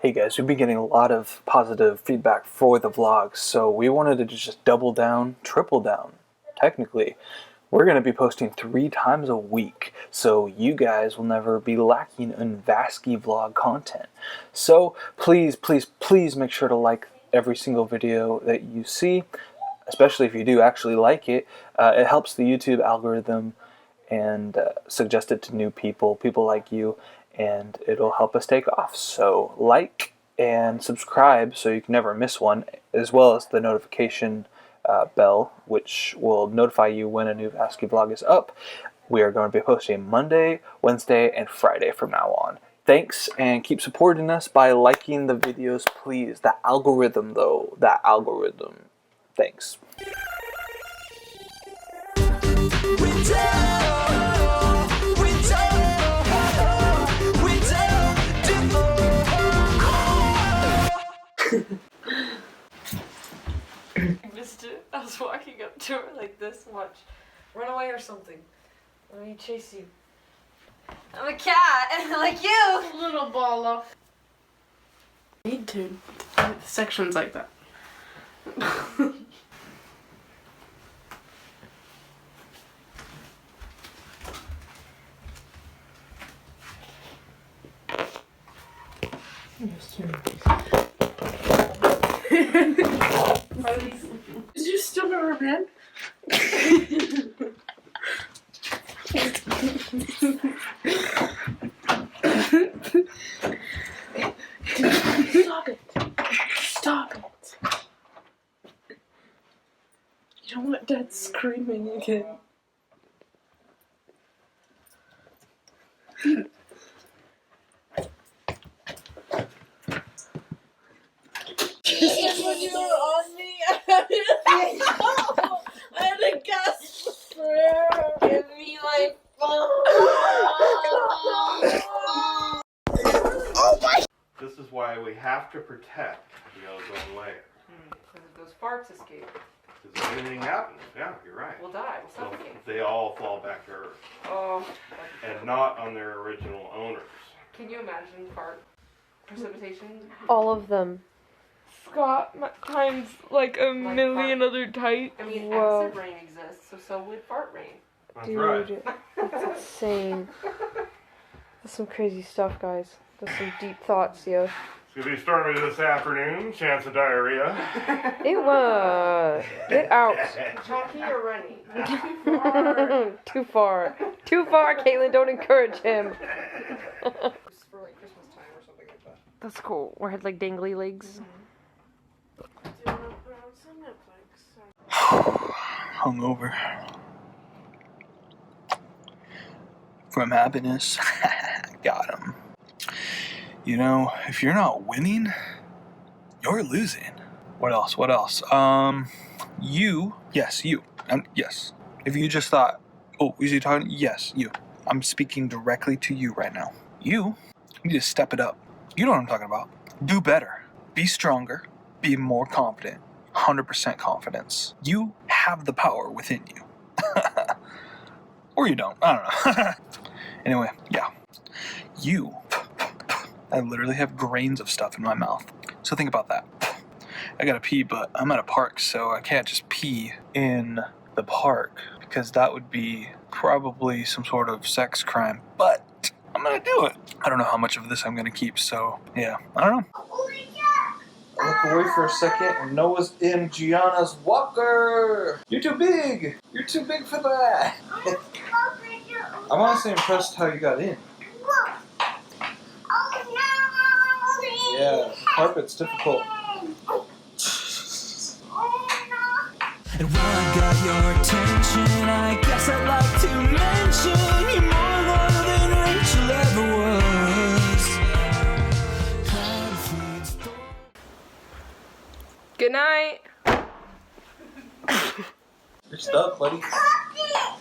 Hey guys, we've been getting a lot of positive feedback for the vlogs, so we wanted to just double down, triple down, technically. We're going to be posting 3 times a week, so you guys will never be lacking in Vasky vlog content. So please, please, please make sure to like every single video that you see, especially if you do actually like it. It helps the YouTube algorithm and suggest it to new people like you, and it'll help us take off. So like and subscribe so you can never miss one, as well as the notification bell, which will notify you when a new Vasky vlog is up. We are going to be posting Monday, Wednesday, and Friday from now on. Thanks, and keep supporting us by liking the videos, please. That algorithm, though. That algorithm. Thanks. Missed it. I was walking up to her like this. Watch. Run away or something. Let me chase you. I'm a cat, like you! Little baller. Need to. Sections like that. Is you still a rubber band? Stop it. Stop it. You don't want Dad screaming again. When you were on me, I had a gasp for air. Give me my phone. Oh my! This is why we have to protect the ozone layer. Because if those farts escape, Because if anything happens, yeah, you're right. we'll die. We'll So suffocate. they all fall back to Earth, Oh. and not on their original owners. Can you imagine fart precipitation? All of them. Scott times like a million fart. other types. I mean, Whoa. acid rain exists, so would fart rain. That's Dude, right. that's insane. That's some crazy stuff, guys. That's some deep thoughts, yo. It's going to be stormy this afternoon, chance of diarrhea. Get out. Chalky or runny? Too far. Too far, Caitlin. Don't encourage him. It's for like Christmas time or something like that. That's cool. Or had like dangly legs. Hungover from happiness. Got him. You know, if you're not winning, you're losing. What else? What else? You. Yes, you. Yes. If you just thought, oh, is he talking? Yes, you. I'm speaking directly to you right now. You need to step it up. You know what I'm talking about. Do better. Be stronger. Be more confident. 100% confidence. You have the power within you. Or you don't. I don't know. Anyway, yeah. You. I literally have grains of stuff in my mouth. So think about that. I gotta pee, but I'm at a park, so I can't just pee in the park, because that would be probably some sort of sex crime. But I'm gonna do it. I don't know how much of this I'm gonna keep, so yeah. I don't know. Look away for a second, and Noah's in Gianna's walker. You're too big. You're too big for that. I'm honestly impressed how you got in. Yeah, carpet's difficult. And while I got your attention, I guess I'd like to mention you're more loyal than Rachel ever was. Good night. You're stuck, buddy.